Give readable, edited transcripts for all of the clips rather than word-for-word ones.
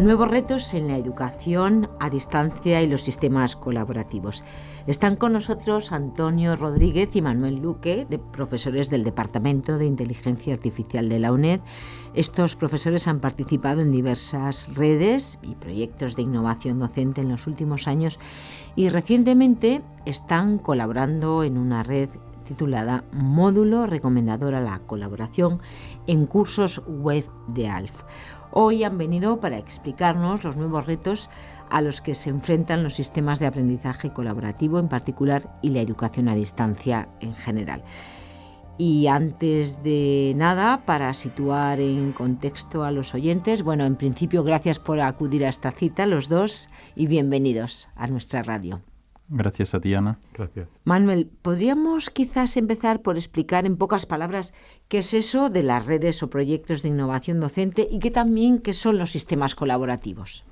Nuevos retos en la educación a distancia y los sistemas colaborativos. Están con nosotros Antonio Rodríguez y Manuel Luque, profesores del Departamento de Inteligencia Artificial de la UNED. Estos profesores han participado en diversas redes y proyectos de innovación docente en los últimos años y recientemente están colaborando en una red titulada Módulo Recomendador a la Colaboración en cursos web de ALF. Hoy han venido para explicarnos los nuevos retos a los que se enfrentan los sistemas de aprendizaje colaborativo en particular y la educación a distancia en general. Y antes de nada, para situar en contexto a los oyentes, en principio gracias por acudir a esta cita los dos y bienvenidos a nuestra radio. Gracias a ti, Ana. Gracias. Manuel, ¿podríamos quizás empezar por explicar en pocas palabras qué es eso de las redes o proyectos de innovación docente y qué son los sistemas colaborativos?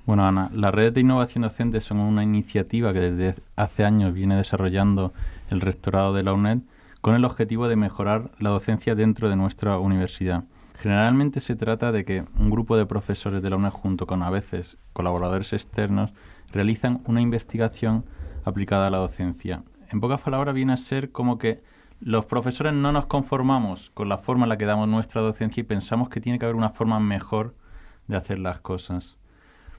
Bueno, Ana, las redes de innovación docente son una iniciativa que desde hace años viene desarrollando el rectorado de la UNED con el objetivo de mejorar la docencia dentro de nuestra universidad. Generalmente se trata de que un grupo de profesores de la UNED junto con a veces colaboradores externos realizan una investigación aplicada a la docencia. En pocas palabras viene a ser como que los profesores no nos conformamos con la forma en la que damos nuestra docencia y pensamos que tiene que haber una forma mejor de hacer las cosas.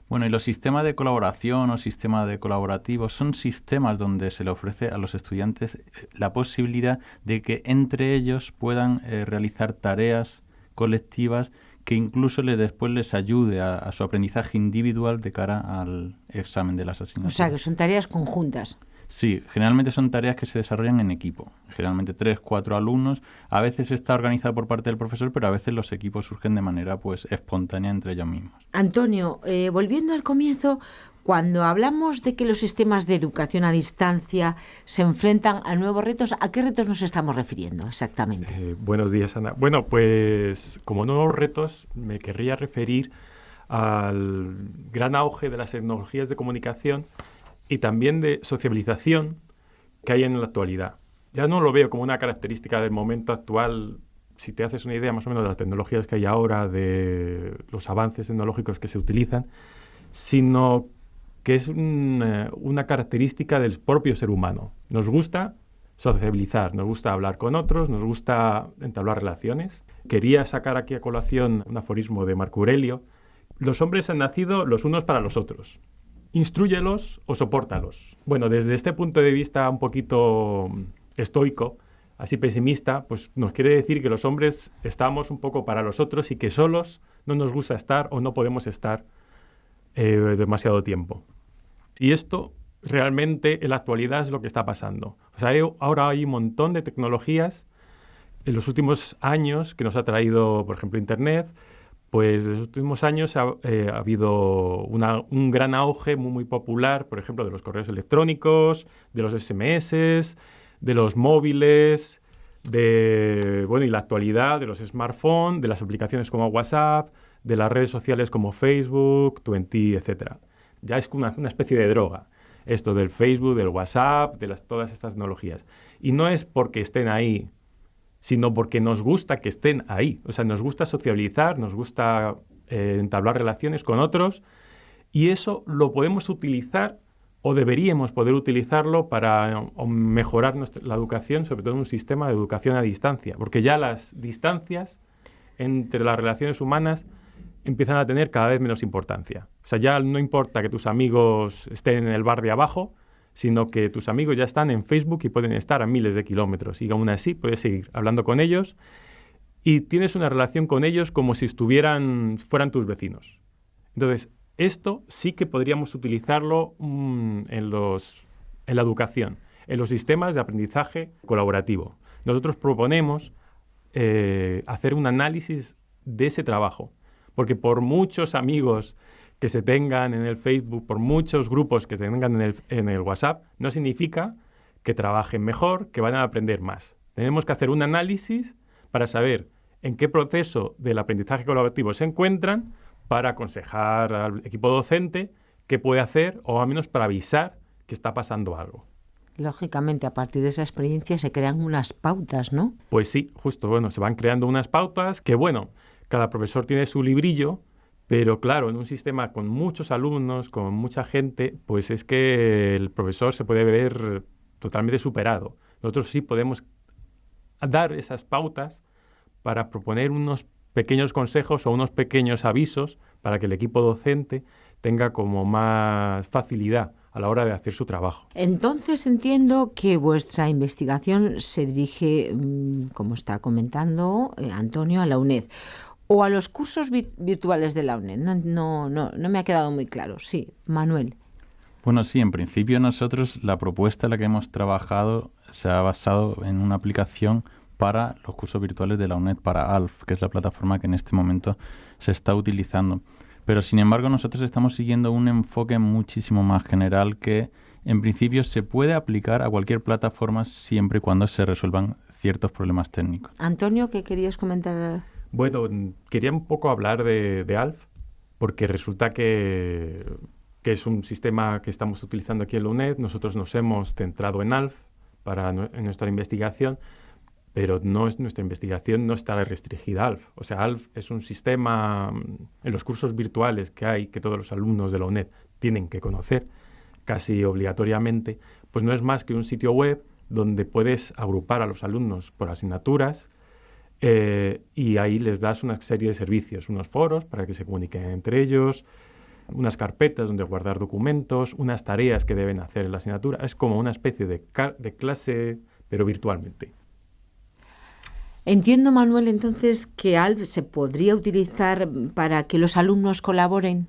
Bueno, y los sistemas de colaboración o sistemas de colaborativos son sistemas donde se le ofrece a los estudiantes la posibilidad de que entre ellos puedan realizar tareas colectivas que incluso después les ayude a su aprendizaje individual de cara al examen de las asignaturas. O sea, que son tareas conjuntas. Sí, generalmente son tareas que se desarrollan en equipo. Generalmente 3, 4 alumnos. A veces está organizado por parte del profesor, pero a veces los equipos surgen de manera espontánea entre ellos mismos. Antonio, volviendo al comienzo, cuando hablamos de que los sistemas de educación a distancia se enfrentan a nuevos retos, ¿a qué retos nos estamos refiriendo exactamente? Buenos días, Ana. Bueno, pues como nuevos retos me querría referir al gran auge de las tecnologías de comunicación y también de sociabilización que hay en la actualidad. Ya no lo veo como una característica del momento actual, si te haces una idea más o menos de las tecnologías que hay ahora, de los avances tecnológicos que se utilizan, sino que es una característica del propio ser humano. Nos gusta sociabilizar, nos gusta hablar con otros, nos gusta entablar relaciones. Quería sacar aquí a colación un aforismo de Marco Aurelio. Los hombres han nacido los unos para los otros. Instrúyelos o sopórtalos. Bueno, desde este punto de vista un poquito estoico, así pesimista, pues nos quiere decir que los hombres estamos un poco para los otros y que solos no nos gusta estar o no podemos estar demasiado tiempo. Y esto realmente en la actualidad es lo que está pasando. O sea, ahora hay un montón de tecnologías en los últimos años que nos ha traído, por ejemplo, Internet. Pues en los últimos años ha habido un gran auge muy popular, por ejemplo, de los correos electrónicos, de los SMS, de los móviles, y la actualidad de los smartphones, de las aplicaciones como WhatsApp, de las redes sociales como Facebook, Twenty, etc. Ya es una especie de droga, esto del Facebook, del WhatsApp, todas estas tecnologías. Y no es porque estén ahí, sino porque nos gusta que estén ahí. O sea, nos gusta sociabilizar, nos gusta entablar relaciones con otros, y eso lo podemos utilizar o deberíamos poder utilizarlo para mejorar la educación, sobre todo en un sistema de educación a distancia, porque ya las distancias entre las relaciones humanas empiezan a tener cada vez menos importancia. O sea, ya no importa que tus amigos estén en el bar de abajo, sino que tus amigos ya están en Facebook y pueden estar a miles de kilómetros. Y aún así puedes seguir hablando con ellos y tienes una relación con ellos como si fueran tus vecinos. Entonces, esto sí que podríamos utilizarlo en la educación, en los sistemas de aprendizaje colaborativo. Nosotros proponemos hacer un análisis de ese trabajo, porque por muchos amigos que se tengan en el Facebook, por muchos grupos que se tengan en el WhatsApp, no significa que trabajen mejor, que van a aprender más. Tenemos que hacer un análisis para saber en qué proceso del aprendizaje colaborativo se encuentran, para aconsejar al equipo docente qué puede hacer, o al menos para avisar que está pasando algo. Lógicamente, a partir de esa experiencia se crean unas pautas, ¿no? Pues sí, justo, se van creando unas pautas que, cada profesor tiene su librillo, Pero claro, en un sistema con muchos alumnos, con mucha gente, pues es que el profesor se puede ver totalmente superado. Nosotros sí podemos dar esas pautas para proponer unos pequeños consejos o unos pequeños avisos para que el equipo docente tenga como más facilidad a la hora de hacer su trabajo. Entonces entiendo que vuestra investigación se dirige, como está comentando Antonio, a la UNED o a los cursos virtuales de la UNED. No me ha quedado muy claro. Sí, Manuel. Bueno, sí, en principio nosotros la propuesta en la que hemos trabajado se ha basado en una aplicación para los cursos virtuales de la UNED, para ALF, que es la plataforma que en este momento se está utilizando. Pero sin embargo nosotros estamos siguiendo un enfoque muchísimo más general que en principio se puede aplicar a cualquier plataforma siempre y cuando se resuelvan ciertos problemas técnicos. Antonio, ¿qué querías comentar? Bueno, quería un poco hablar de ALF, porque resulta que es un sistema que estamos utilizando aquí en la UNED. Nosotros nos hemos centrado en ALF en nuestra investigación, pero nuestra investigación no está restringida a ALF. O sea, ALF es un sistema en los cursos virtuales que hay, que todos los alumnos de la UNED tienen que conocer casi obligatoriamente, pues no es más que un sitio web donde puedes agrupar a los alumnos por asignaturas y ahí les das una serie de servicios, unos foros para que se comuniquen entre ellos, unas carpetas donde guardar documentos, unas tareas que deben hacer en la asignatura. Es como una especie de clase, pero virtualmente. Entiendo, Manuel, entonces que ALF se podría utilizar para que los alumnos colaboren.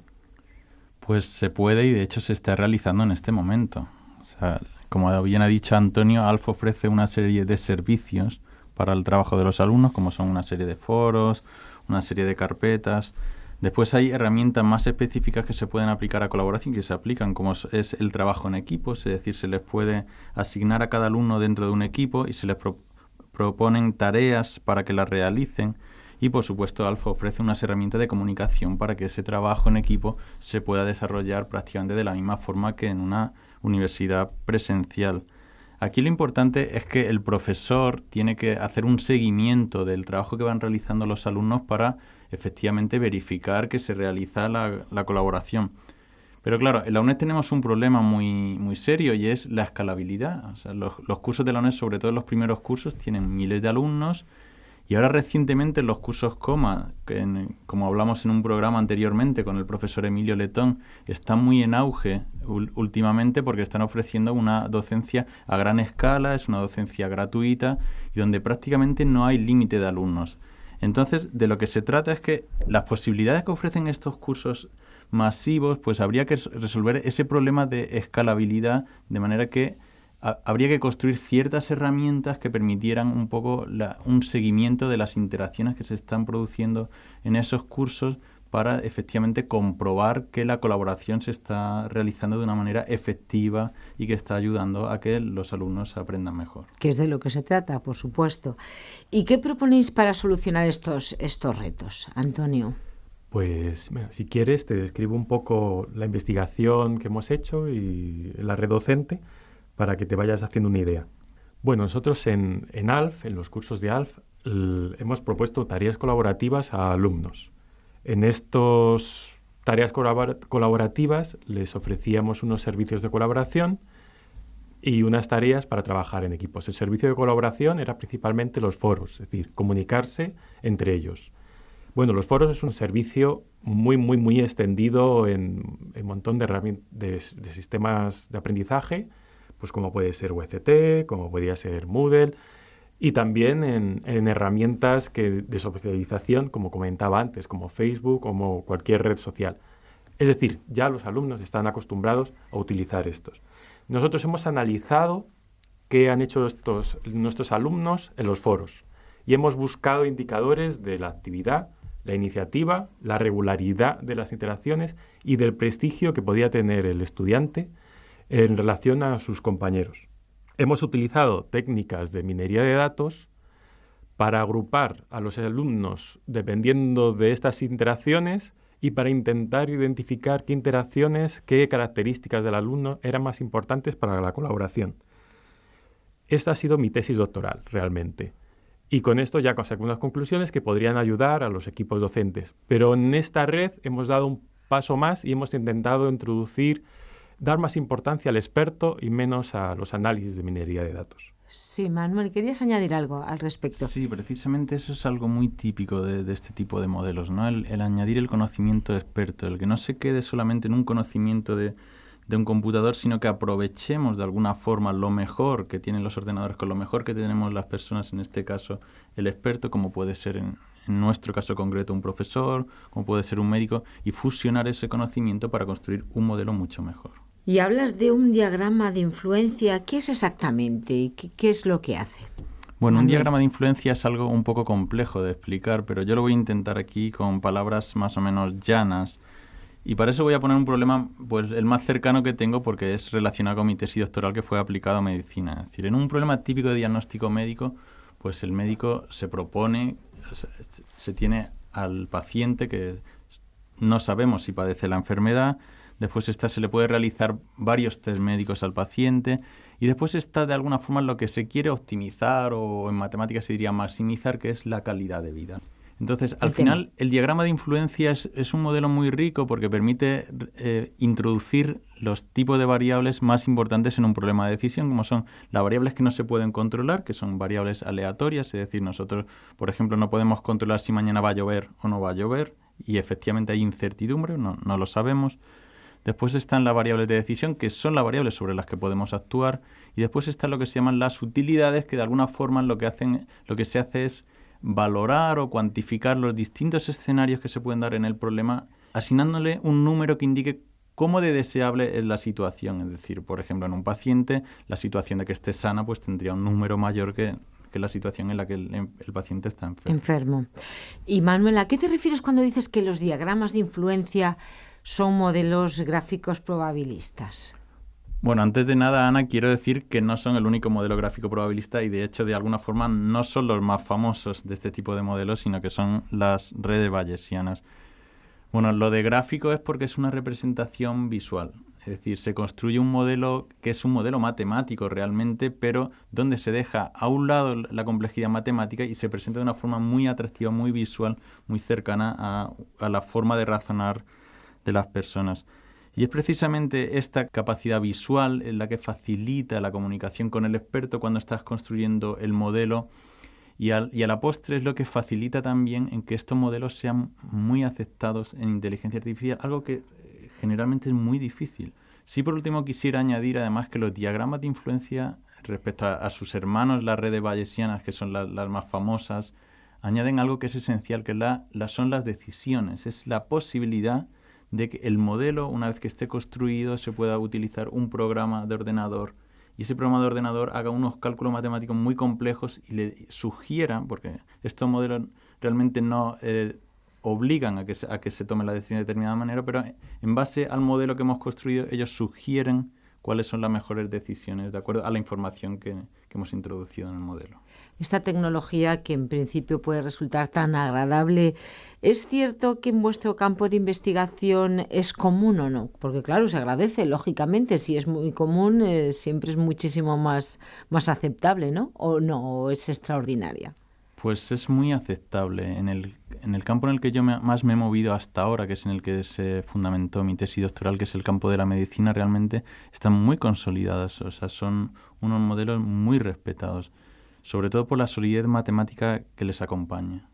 Pues se puede y de hecho se está realizando en este momento. O sea, como bien ha dicho Antonio, ALF ofrece una serie de servicios para el trabajo de los alumnos, como son una serie de foros, una serie de carpetas. Después hay herramientas más específicas que se pueden aplicar a colaboración, que se aplican, como es el trabajo en equipos, es decir, se les puede asignar a cada alumno dentro de un equipo y se les proponen tareas para que las realicen. Y, por supuesto, ALF ofrece unas herramientas de comunicación para que ese trabajo en equipo se pueda desarrollar prácticamente de la misma forma que en una universidad presencial. Aquí lo importante es que el profesor tiene que hacer un seguimiento del trabajo que van realizando los alumnos para efectivamente verificar que se realiza la colaboración. Pero claro, en la UNED tenemos un problema muy, muy serio y es la escalabilidad. O sea, los cursos de la UNED, sobre todo los primeros cursos, tienen miles de alumnos y ahora recientemente los cursos COMA, como hablamos en un programa anteriormente con el profesor Emilio Letón, están muy en auge últimamente porque están ofreciendo una docencia a gran escala, es una docencia gratuita y donde prácticamente no hay límite de alumnos. Entonces, de lo que se trata es que las posibilidades que ofrecen estos cursos masivos, pues habría que resolver ese problema de escalabilidad, de manera que habría que construir ciertas herramientas que permitieran un poco un seguimiento de las interacciones que se están produciendo en esos cursos para efectivamente comprobar que la colaboración se está realizando de una manera efectiva y que está ayudando a que los alumnos aprendan mejor. Que es de lo que se trata, por supuesto. ¿Y qué proponéis para solucionar estos retos, Antonio? Pues, si quieres, te describo un poco la investigación que hemos hecho y la red docente para que te vayas haciendo una idea. Bueno, nosotros en ALF, en los cursos de ALF, hemos propuesto tareas colaborativas a alumnos. En estas tareas colaborativas les ofrecíamos unos servicios de colaboración y unas tareas para trabajar en equipos. El servicio de colaboración era principalmente los foros, es decir, comunicarse entre ellos. Bueno, los foros es un servicio muy, muy, muy extendido en un montón de sistemas de aprendizaje, pues como puede ser UCT, como podría ser Moodle, y también en herramientas de socialización, como comentaba antes, como Facebook, como cualquier red social. Es decir, ya los alumnos están acostumbrados a utilizar estos. Nosotros hemos analizado qué han hecho nuestros alumnos en los foros y hemos buscado indicadores de la actividad, la iniciativa, la regularidad de las interacciones y del prestigio que podía tener el estudiante en relación a sus compañeros. Hemos utilizado técnicas de minería de datos para agrupar a los alumnos dependiendo de estas interacciones y para intentar identificar qué interacciones, qué características del alumno eran más importantes para la colaboración. Esta ha sido mi tesis doctoral, realmente. Y con esto ya saco unas conclusiones que podrían ayudar a los equipos docentes. Pero en esta red hemos dado un paso más y hemos intentado dar más importancia al experto y menos a los análisis de minería de datos. Sí, Manuel, ¿querías añadir algo al respecto? Sí, precisamente eso es algo muy típico de este tipo de modelos, ¿no? El añadir el conocimiento experto, el que no se quede solamente en un conocimiento de un computador, sino que aprovechemos de alguna forma lo mejor que tienen los ordenadores con lo mejor que tenemos las personas, en este caso el experto, como puede ser en nuestro caso concreto un profesor, como puede ser un médico, y fusionar ese conocimiento para construir un modelo mucho mejor. Y hablas de un diagrama de influencia. ¿Qué es exactamente y qué es lo que hace? Bueno, un diagrama de influencia es algo un poco complejo de explicar, pero yo lo voy a intentar aquí con palabras más o menos llanas. Y para eso voy a poner un problema, pues el más cercano que tengo, porque es relacionado con mi tesis doctoral que fue aplicado a medicina. Es decir, en un problema típico de diagnóstico médico, pues el médico se propone, se tiene al paciente que no sabemos si padece la enfermedad. Después se le puede realizar varios test médicos al paciente y después está de alguna forma lo que se quiere optimizar o en matemáticas se diría maximizar, que es la calidad de vida. Entonces, al final, el diagrama de influencia es un modelo muy rico porque permite introducir los tipos de variables más importantes en un problema de decisión, como son las variables que no se pueden controlar, que son variables aleatorias, es decir, nosotros, por ejemplo, no podemos controlar si mañana va a llover o no va a llover y efectivamente hay incertidumbre, no lo sabemos. Después están las variables de decisión, que son las variables sobre las que podemos actuar. Y después están lo que se llaman las utilidades, que de alguna forma lo que se hace es valorar o cuantificar los distintos escenarios que se pueden dar en el problema, asignándole un número que indique cómo de deseable es la situación. Es decir, por ejemplo, en un paciente, la situación de que esté sana pues tendría un número mayor que la situación en la que el paciente está enfermo. Y Manuel, ¿a qué te refieres cuando dices que los diagramas de influencia son modelos gráficos probabilistas? Bueno, antes de nada, Ana, quiero decir que no son el único modelo gráfico probabilista y, de hecho, de alguna forma no son los más famosos de este tipo de modelos, sino que son las redes bayesianas. Bueno, lo de gráfico es porque es una representación visual. Es decir, se construye un modelo que es un modelo matemático realmente, pero donde se deja a un lado la complejidad matemática y se presenta de una forma muy atractiva, muy visual, muy cercana a la forma de razonar de las personas. Y es precisamente esta capacidad visual en la que facilita la comunicación con el experto cuando estás construyendo el modelo y a la postre es lo que facilita también en que estos modelos sean muy aceptados en inteligencia artificial, algo que generalmente es muy difícil. Sí, por último, quisiera añadir además que los diagramas de influencia respecto a sus hermanos, las redes bayesianas, que son las más famosas, añaden algo que es esencial, que son las decisiones, es la posibilidad de que el modelo, una vez que esté construido, se pueda utilizar un programa de ordenador y ese programa de ordenador haga unos cálculos matemáticos muy complejos y le sugieran, porque estos modelos realmente no obligan a que se tome la decisión de determinada manera, pero en base al modelo que hemos construido, ellos sugieren cuáles son las mejores decisiones de acuerdo a la información que hemos introducido en el modelo. Esta tecnología que en principio puede resultar tan agradable, ¿es cierto que en vuestro campo de investigación es común o no? Porque claro, se agradece, lógicamente, si es muy común, siempre es muchísimo más aceptable, ¿no? ¿O no? ¿O es extraordinaria? Pues es muy aceptable. En el campo en el que yo más me he movido hasta ahora, que es en el que se fundamentó mi tesis doctoral, que es el campo de la medicina, realmente están muy consolidadas. O sea, son unos modelos muy respetados, sobre todo por la solidez matemática que les acompaña.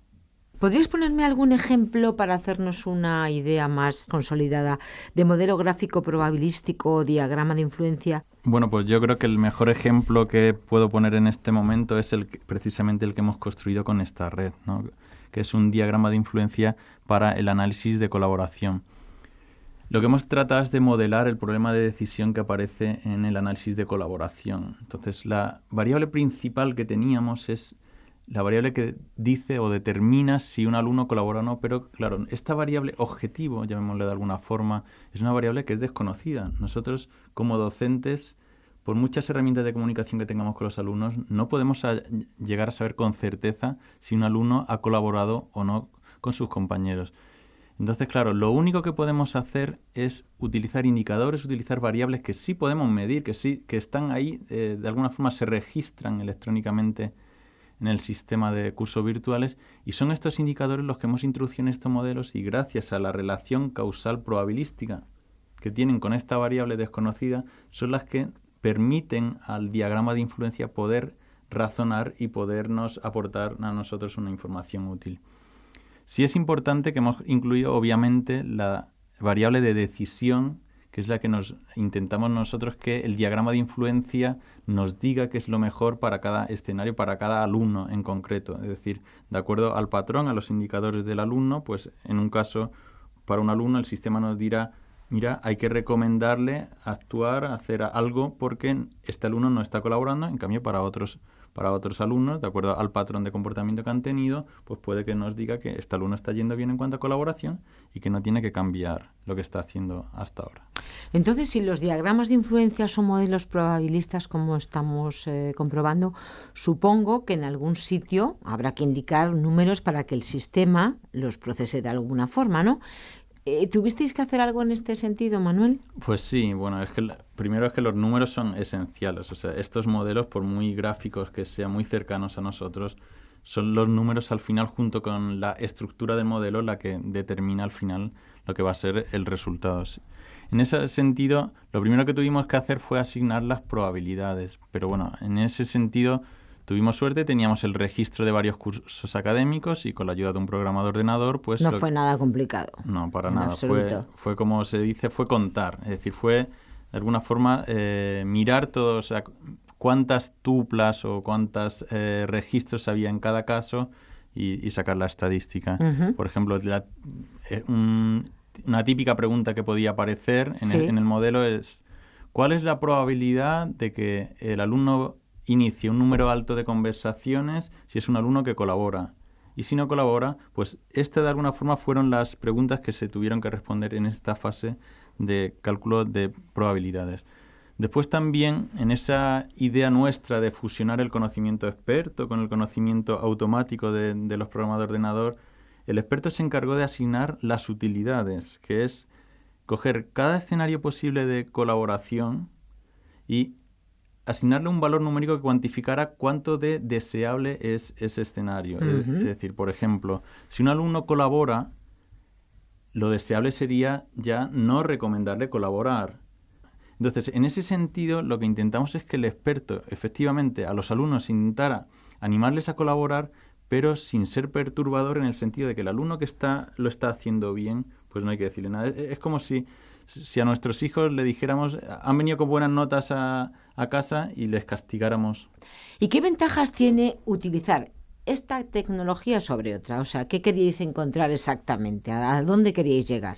¿Podrías ponerme algún ejemplo para hacernos una idea más consolidada de modelo gráfico probabilístico o diagrama de influencia? Bueno, pues yo creo que el mejor ejemplo que puedo poner en este momento es precisamente el que hemos construido con esta red, ¿no? Que es un diagrama de influencia para el análisis de colaboración. Lo que hemos tratado es de modelar el problema de decisión que aparece en el análisis de colaboración. Entonces, la variable principal que teníamos es la variable que dice o determina si un alumno colabora o no, pero claro, esta variable objetivo, llamémosle de alguna forma, es una variable que es desconocida. Nosotros, como docentes, por muchas herramientas de comunicación que tengamos con los alumnos, no podemos llegar a saber con certeza si un alumno ha colaborado o no con sus compañeros. Entonces, claro, lo único que podemos hacer es utilizar indicadores, utilizar variables que sí podemos medir, que están ahí, de alguna forma se registran electrónicamente en el sistema de cursos virtuales, y son estos indicadores los que hemos introducido en estos modelos, y gracias a la relación causal probabilística que tienen con esta variable desconocida, son las que permiten al diagrama de influencia poder razonar y podernos aportar a nosotros una información útil. Sí es importante que hemos incluido, obviamente, la variable de decisión, que es la que nos intentamos nosotros que el diagrama de influencia nos diga qué es lo mejor para cada escenario, para cada alumno en concreto. Es decir, de acuerdo al patrón, a los indicadores del alumno, pues en un caso, para un alumno, el sistema nos dirá, mira, hay que recomendarle actuar, hacer algo, porque este alumno no está colaborando. En cambio, para otros alumnos, de acuerdo al patrón de comportamiento que han tenido, pues puede que nos diga que este alumno está yendo bien en cuanto a colaboración y que no tiene que cambiar lo que está haciendo hasta ahora. Entonces, si los diagramas de influencia son modelos probabilistas, como estamos comprobando, supongo que en algún sitio habrá que indicar números para que el sistema los procese de alguna forma, ¿no? ¿Tuvisteis que hacer algo en este sentido, Manuel? Pues sí, bueno, primero es que los números son esenciales. O sea, estos modelos, por muy gráficos que sean, muy cercanos a nosotros, son los números al final, junto con la estructura del modelo, la que determina al final lo que va a ser el resultado. En ese sentido, lo primero que tuvimos que hacer fue asignar las probabilidades. Pero bueno, en ese sentido tuvimos suerte, teníamos el registro de varios cursos académicos y con la ayuda de un programa de ordenador, pues... No fue nada complicado. No, para nada. Fue como se dice, fue contar. Es decir, fue de alguna forma mirar todos, o sea, cuántas tuplas o cuántos registros había en cada caso y sacar la estadística. Uh-huh. Por ejemplo, una típica pregunta que podía aparecer en el modelo es: ¿cuál es la probabilidad de que el alumno inicie un número alto de conversaciones si es un alumno que colabora? Y si no colabora, pues de alguna forma fueron las preguntas que se tuvieron que responder en esta fase de cálculo de probabilidades. Después también, en esa idea nuestra de fusionar el conocimiento experto con el conocimiento automático de los programas de ordenador, el experto se encargó de asignar las utilidades, que es coger cada escenario posible de colaboración y asignarle un valor numérico que cuantificara cuánto de deseable es ese escenario. Uh-huh. Es decir, por ejemplo, si un alumno colabora, lo deseable sería ya no recomendarle colaborar. Entonces, en ese sentido, lo que intentamos es que el experto, efectivamente, a los alumnos intentara animarles a colaborar, pero sin ser perturbador, en el sentido de que el alumno que lo está haciendo bien, pues no hay que decirle nada. Es como si a nuestros hijos le dijéramos, han venido con buenas notas a casa, y les castigáramos. ¿Y qué ventajas tiene utilizar esta tecnología sobre otra? O sea, ¿qué queríais encontrar exactamente? ¿A dónde queríais llegar?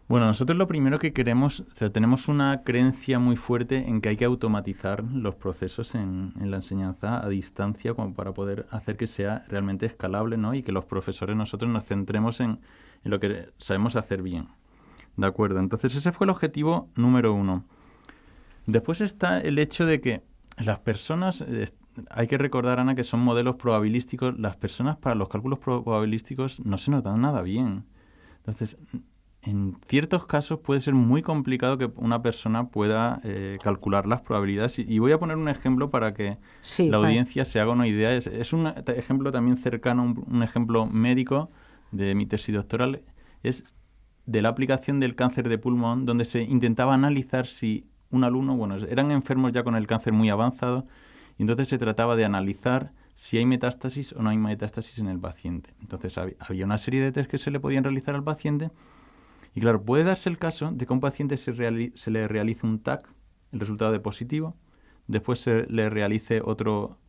Bueno, nosotros lo primero que queremos, o sea, tenemos una creencia muy fuerte en que hay que automatizar los procesos en la enseñanza a distancia, como para poder hacer que sea realmente escalable, ¿no? Y que los profesores nosotros nos centremos en lo que sabemos hacer bien. ¿De acuerdo? Entonces ese fue el objetivo número 1. Después está el hecho de que las personas, hay que recordar, Ana, que son modelos probabilísticos. Las personas para los cálculos probabilísticos no se nos dan nada bien. Entonces, en ciertos casos puede ser muy complicado que una persona pueda calcular las probabilidades. Y voy a poner un ejemplo para que la audiencia se haga una idea. Es un ejemplo también cercano, un ejemplo médico de mi tesis doctoral. Es de la aplicación del cáncer de pulmón, donde se intentaba analizar si un alumno, bueno, eran enfermos ya con el cáncer muy avanzado, y entonces se trataba de analizar si hay metástasis o no hay metástasis en el paciente. Entonces había una serie de test que se le podían realizar al paciente, y claro, puede darse el caso de que a un paciente se le realice un TAC, el resultado de positivo, después se le realice otro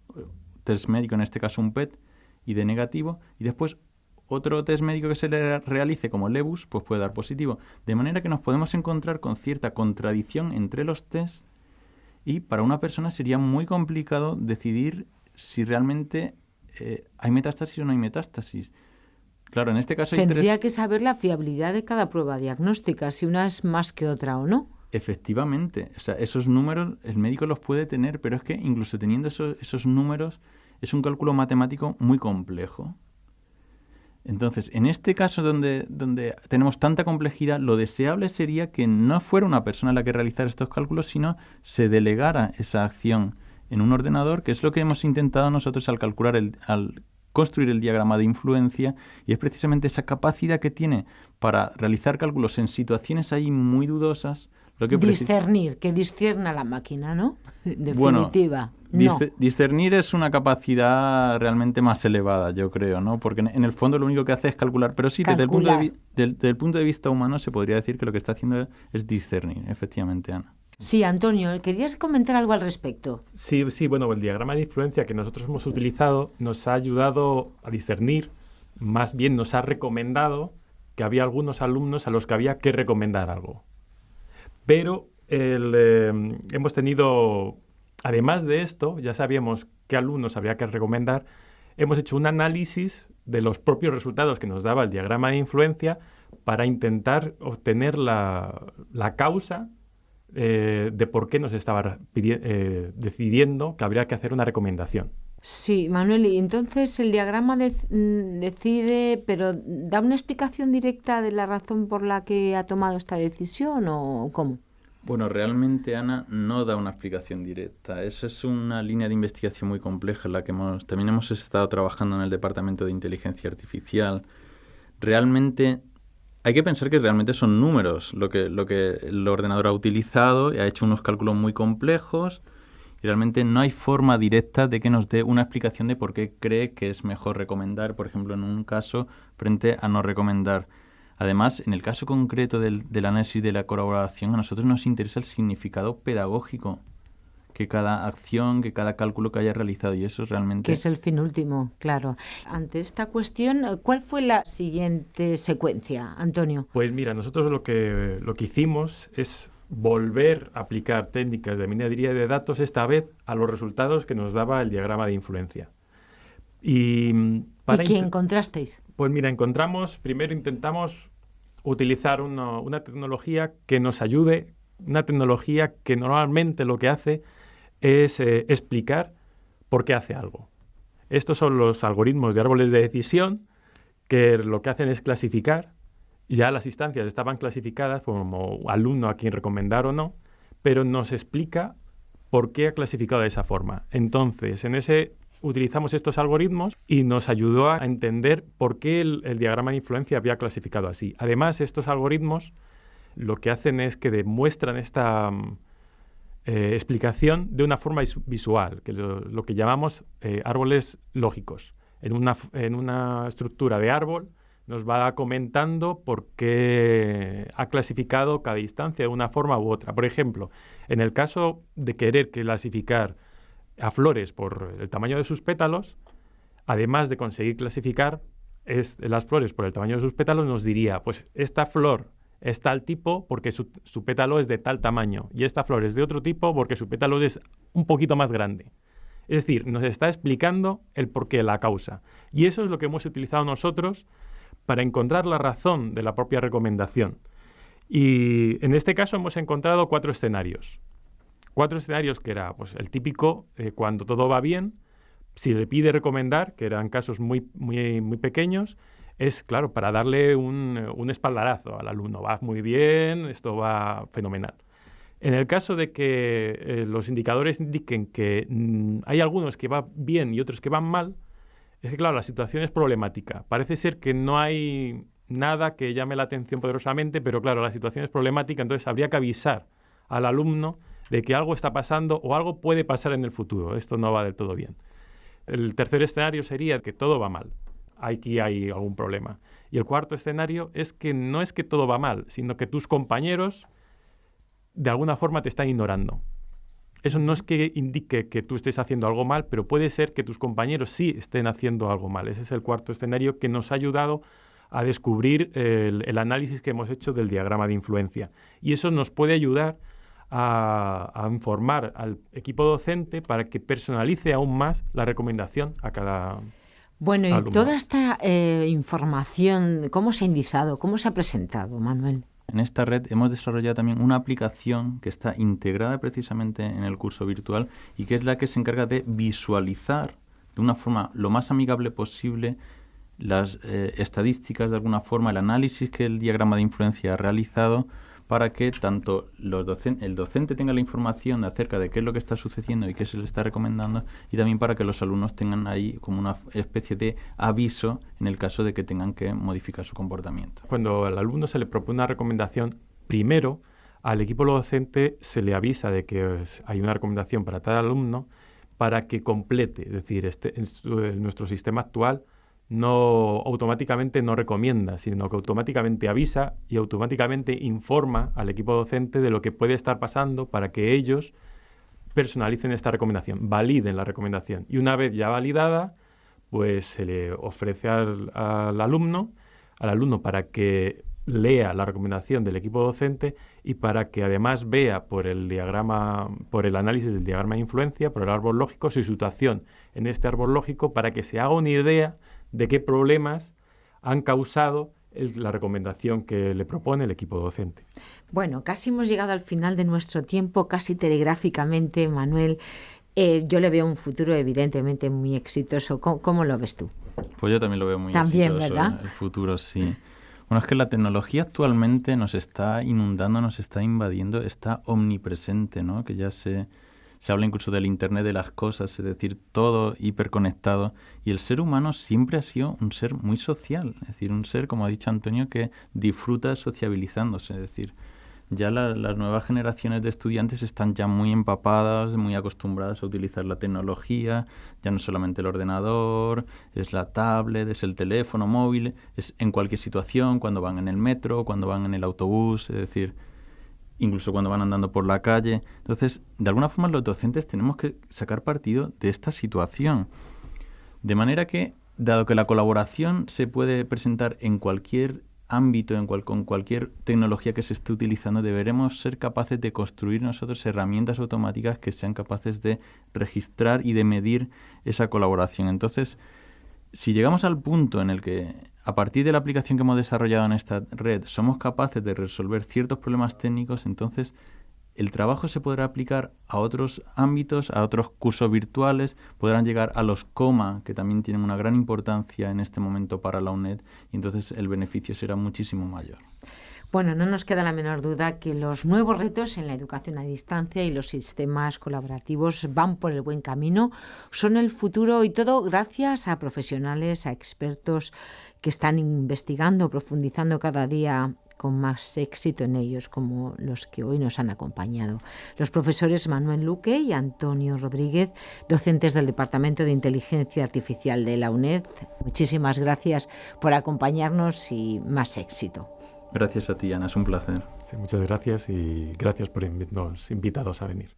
test médico, en este caso un PET, y de negativo, y después otro test médico que se le realice como el EBUS, pues puede dar positivo. De manera que nos podemos encontrar con cierta contradicción entre los tests, y para una persona sería muy complicado decidir si realmente hay metástasis o no hay metástasis. Claro, en este caso tendría que saber la fiabilidad de cada prueba diagnóstica, si una es más que otra o no. Efectivamente. O sea, esos números el médico los puede tener, pero es que incluso teniendo esos números es un cálculo matemático muy complejo. Entonces, en este caso donde tenemos tanta complejidad, lo deseable sería que no fuera una persona la que realizara estos cálculos, sino se delegara esa acción en un ordenador, que es lo que hemos intentado nosotros al calcular, al construir el diagrama de influencia, y es precisamente esa capacidad que tiene para realizar cálculos en situaciones ahí muy dudosas. Discernir, que discierna la máquina, ¿no? Definitiva. Bueno, discernir es una capacidad realmente más elevada, yo creo, ¿no? Porque en el fondo lo único que hace es calcular. Pero sí, desde el punto de vista humano se podría decir que lo que está haciendo es discernir, efectivamente, Ana. Sí, Antonio, ¿querías comentar algo al respecto? Sí, bueno, el diagrama de influencia que nosotros hemos utilizado nos ha ayudado a discernir, más bien nos ha recomendado que había algunos alumnos a los que había que recomendar algo. Pero hemos tenido, además de esto, ya sabíamos qué alumnos había que recomendar, hemos hecho un análisis de los propios resultados que nos daba el diagrama de influencia para intentar obtener la causa de por qué nos estaba decidiendo que habría que hacer una recomendación. Sí, Manuel, y entonces el diagrama decide, pero ¿da una explicación directa de la razón por la que ha tomado esta decisión o cómo? Bueno, realmente, Ana, no da una explicación directa. Esa es una línea de investigación muy compleja en la que también hemos estado trabajando en el Departamento de Inteligencia Artificial. Realmente hay que pensar que realmente son números lo que el ordenador ha utilizado y ha hecho unos cálculos muy complejos. Y realmente no hay forma directa de que nos dé una explicación de por qué cree que es mejor recomendar, por ejemplo, en un caso, frente a no recomendar. Además, en el caso concreto del análisis de la colaboración, a nosotros nos interesa el significado pedagógico que cada acción, que cada cálculo que haya realizado, y eso es realmente... Que es el fin último, claro. Ante esta cuestión, ¿cuál fue la siguiente secuencia, Antonio? Pues mira, nosotros lo que hicimos es volver a aplicar técnicas de minería de datos, esta vez a los resultados que nos daba el diagrama de influencia. ¿Y qué encontrasteis? Pues mira, primero intentamos utilizar una tecnología que nos ayude, una tecnología que normalmente lo que hace es explicar por qué hace algo. Estos son los algoritmos de árboles de decisión que lo que hacen es clasificar. Ya las instancias estaban clasificadas como alumno a quien recomendar o no, pero nos explica por qué ha clasificado de esa forma. Entonces, utilizamos estos algoritmos y nos ayudó a entender por qué el diagrama de influencia había clasificado así. Además, estos algoritmos lo que hacen es que demuestran esta explicación de una forma visual, que lo que llamamos árboles lógicos. En una estructura de árbol nos va comentando por qué ha clasificado cada instancia de una forma u otra. Por ejemplo, en el caso de querer clasificar a flores por el tamaño de sus pétalos, además de conseguir clasificar las flores por el tamaño de sus pétalos, nos diría, pues esta flor es tal tipo porque su pétalo es de tal tamaño, y esta flor es de otro tipo porque su pétalo es un poquito más grande. Es decir, nos está explicando el porqué, la causa. Y eso es lo que hemos utilizado nosotros para encontrar la razón de la propia recomendación. Y en este caso hemos encontrado 4 escenarios. 4 escenarios que era pues, el típico, cuando todo va bien, si le pide recomendar, que eran casos muy, muy, muy pequeños, es, claro, para darle un espaldarazo al alumno. Va muy bien, esto va fenomenal. En el caso de que los indicadores indiquen que hay algunos que van bien y otros que van mal, es que, claro, la situación es problemática. Parece ser que no hay nada que llame la atención poderosamente, pero, claro, la situación es problemática, entonces habría que avisar al alumno de que algo está pasando o algo puede pasar en el futuro. Esto no va del todo bien. El tercer escenario sería que todo va mal. Aquí hay algún problema. Y el cuarto escenario es que no es que todo va mal, sino que tus compañeros de alguna forma te están ignorando. Eso no es que indique que tú estés haciendo algo mal, pero puede ser que tus compañeros sí estén haciendo algo mal. Ese es el cuarto escenario que nos ha ayudado a descubrir el análisis que hemos hecho del diagrama de influencia. Y eso nos puede ayudar a informar al equipo docente para que personalice aún más la recomendación a cada Bueno, alumno. Y toda esta información, ¿cómo se ha indizado? ¿Cómo se ha presentado, Manuel? En esta red hemos desarrollado también una aplicación que está integrada precisamente en el curso virtual y que es la que se encarga de visualizar de una forma lo más amigable posible las estadísticas, de alguna forma, el análisis que el diagrama de influencia ha realizado, para que tanto el docente tenga la información acerca de qué es lo que está sucediendo y qué se le está recomendando, y también para que los alumnos tengan ahí como una especie de aviso en el caso de que tengan que modificar su comportamiento. Cuando al alumno se le propone una recomendación, primero al equipo docente se le avisa de que hay una recomendación para tal alumno para que complete. Es decir, en nuestro sistema actual no automáticamente no recomienda, sino que automáticamente avisa y automáticamente informa al equipo docente de lo que puede estar pasando para que ellos personalicen esta recomendación, validen la recomendación. Y una vez ya validada, pues se le ofrece al alumno para que lea la recomendación del equipo docente y para que además vea por el análisis del diagrama de influencia, por el árbol lógico, su situación en este árbol lógico, para que se haga una idea de qué problemas han causado la recomendación que le propone el equipo docente. Bueno, casi hemos llegado al final de nuestro tiempo, casi telegráficamente, Manuel. Yo le veo un futuro evidentemente muy exitoso. ¿Cómo lo ves tú? Pues yo también lo veo muy también, exitoso. ¿verdad? El futuro, sí. Bueno, es que la tecnología actualmente nos está inundando, nos está invadiendo, está omnipresente, ¿no? Que ya se habla incluso del Internet de las cosas, es decir, todo hiperconectado. Y el ser humano siempre ha sido un ser muy social, es decir, un ser, como ha dicho Antonio, que disfruta sociabilizándose, es decir, ya las nuevas generaciones de estudiantes están ya muy empapadas, muy acostumbradas a utilizar la tecnología, ya no solamente el ordenador, es la tablet, es el teléfono móvil, es en cualquier situación, cuando van en el metro, cuando van en el autobús, es decir, incluso cuando van andando por la calle. Entonces, de alguna forma los docentes tenemos que sacar partido de esta situación. De manera que, dado que la colaboración se puede presentar en cualquier ámbito, con cualquier tecnología que se esté utilizando, deberemos ser capaces de construir nosotros herramientas automáticas que sean capaces de registrar y de medir esa colaboración. Entonces, si llegamos al punto en el que, a partir de la aplicación que hemos desarrollado en esta red, somos capaces de resolver ciertos problemas técnicos, entonces el trabajo se podrá aplicar a otros ámbitos, a otros cursos virtuales, podrán llegar a los COMA, que también tienen una gran importancia en este momento para la UNED, y entonces el beneficio será muchísimo mayor. Bueno, no nos queda la menor duda que los nuevos retos en la educación a distancia y los sistemas colaborativos van por el buen camino, son el futuro, y todo gracias a profesionales, a expertos que están investigando, profundizando cada día con más éxito en ellos, como los que hoy nos han acompañado. Los profesores Manuel Luque y Antonio Rodríguez, docentes del Departamento de Inteligencia Artificial de la UNED. Muchísimas gracias por acompañarnos y más éxito. Gracias a ti, Ana, es un placer. Sí, muchas gracias y gracias por habernos invitado a venir.